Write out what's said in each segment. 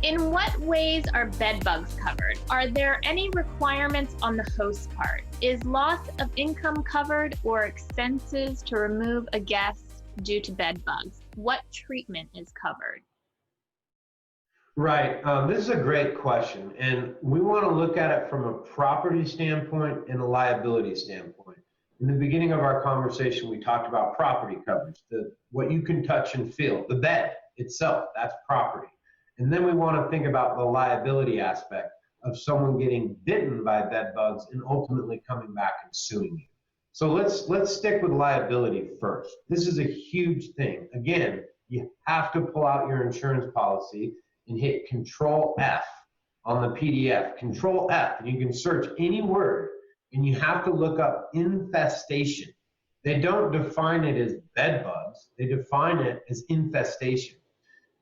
In what ways are bed bugs covered? Are there any requirements on the host part? Is loss of income covered or expenses to remove a guest due to bed bugs? What treatment is covered? Right. This is a great question, and we want to look at it from a property standpoint and a liability standpoint. In the beginning of our conversation, we talked about property coverage, what you can touch and feel, the bed itself, that's property. And then we want to think about the liability aspect of someone getting bitten by bed bugs and ultimately coming back and suing you. So let's stick with liability first. This is a huge thing. Again, you have to pull out your insurance policy and hit Control F on the PDF. Control F, and you can search any word, and you have to look up infestation. They don't define it as bed bugs. They define it as infestation.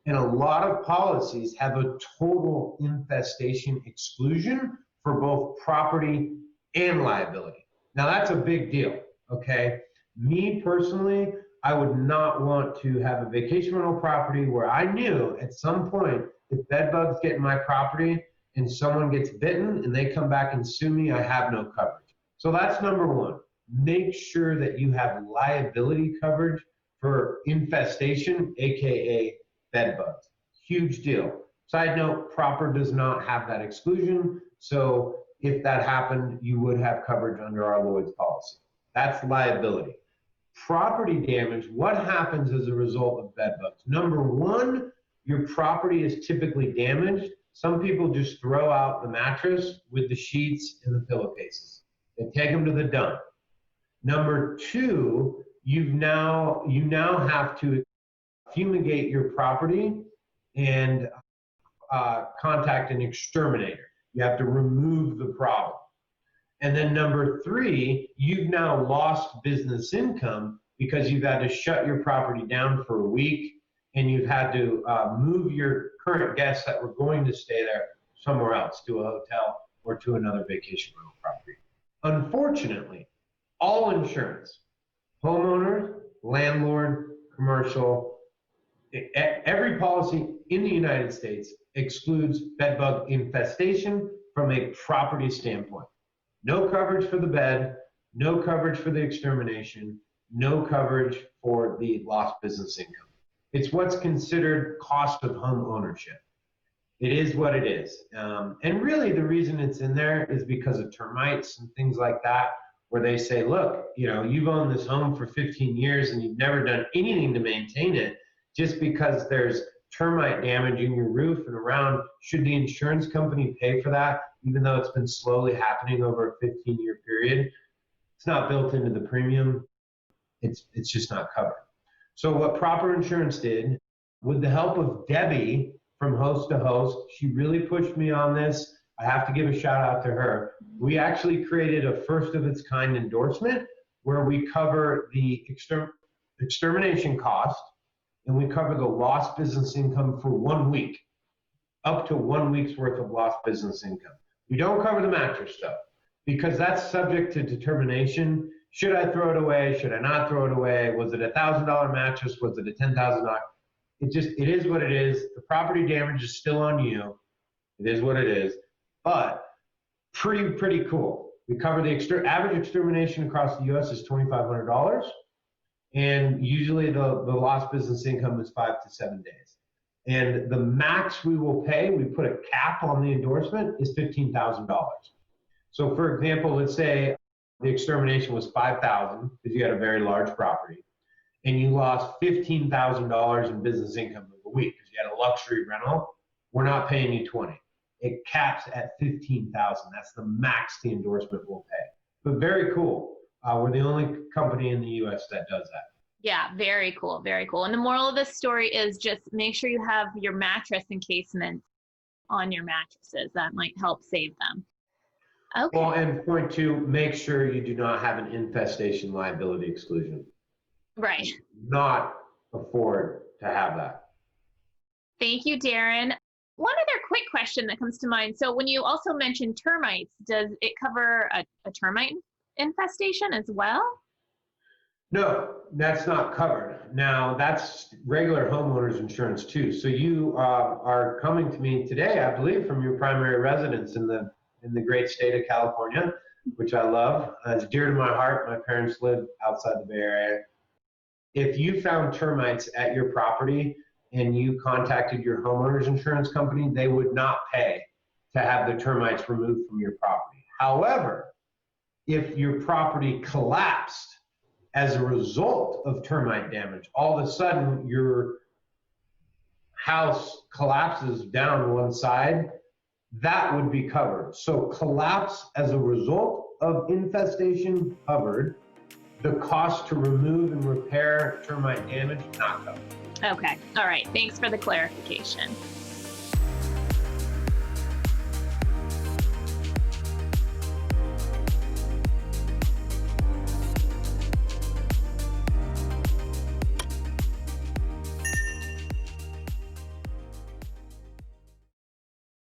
And a lot of policies have a total infestation exclusion for both property and liability. Now that's a big deal, okay? Me personally, I would not want to have a vacation rental property where I knew at some point if bed bugs get in my property and someone gets bitten and they come back and sue me, I have no coverage. So that's number one. Make sure that you have liability coverage for infestation, AKA bed bugs. Huge deal. Side note, proper does not have that exclusion. So if that happened, you would have coverage under our Lloyd's policy. That's liability. Property damage, what happens as a result of bed bugs? Number one, your property is typically damaged. Some people just throw out the mattress with the sheets and the pillowcases. They take them to the dump. Number two, you now have to fumigate your property and contact an exterminator. You have to remove the problem. And then number three, you've now lost business income because you've had to shut your property down for a week and you've had to move your current guests that were going to stay there somewhere else, to a hotel or to another vacation rental property. Unfortunately, all insurance, homeowners, landlord, commercial, every policy in the United States excludes bedbug infestation from a property standpoint. No coverage for the bed, no coverage for the extermination, no coverage for the lost business income. It's what's considered cost of home ownership. It is what it is. And really the reason it's in there is because of termites and things like that, where they say, look, you've owned this home for 15 years and you've never done anything to maintain it. Just because there's termite damage in your roof and around, should the insurance company pay for that, even though it's been slowly happening over a 15-year period? It's not built into the premium. It's just not covered. So what Proper Insurance did, with the help of Debbie from Host to Host, she really pushed me on this. I have to give a shout out to her. We actually created a first of its kind endorsement where we cover the extermination cost, and we cover the lost business income for 1 week, up to 1 week's worth of lost business income. We don't cover the mattress though, because that's subject to determination. Should I throw it away? Should I not throw it away? Was it a $1,000 mattress? Was it a $10,000? It is what it is. The property damage is still on you. It is what it is, but pretty cool. We cover the average extermination across the U.S. is $2,500. And usually the lost business income is 5 to 7 days. And the max we will pay, we put a cap on the endorsement, is $15,000. So for example, let's say the extermination was $5,000 because you had a very large property, and you lost $15,000 in business income in a week because you had a luxury rental. We're not paying you $20,000. It caps at $15,000. That's the max the endorsement will pay. But very cool. We're the only company in the U.S. that does that. Yeah, very cool, very cool. And the moral of this story is just make sure you have your mattress encasement on your mattresses. That might help save them. Okay. Well, and point two, make sure you do not have an infestation liability exclusion. Right. Not afford to have that. Thank you, Darren. One other quick question that comes to mind. So when you also mentioned termites, does it cover a termite infestation as well? No, that's not covered. Now, that's regular homeowners insurance too. So you are coming to me today, I believe, from your primary residence in the great state of California, which I love. It's dear to my heart. My parents live outside the Bay Area. If you found termites at your property and you contacted your homeowners insurance company, they would not pay to have the termites removed from your property. However, if your property collapsed as a result of termite damage, all of a sudden your house collapses down one side, that would be covered. So collapse as a result of infestation covered. The cost to remove and repair termite damage not covered. Okay. All right. Thanks for the clarification.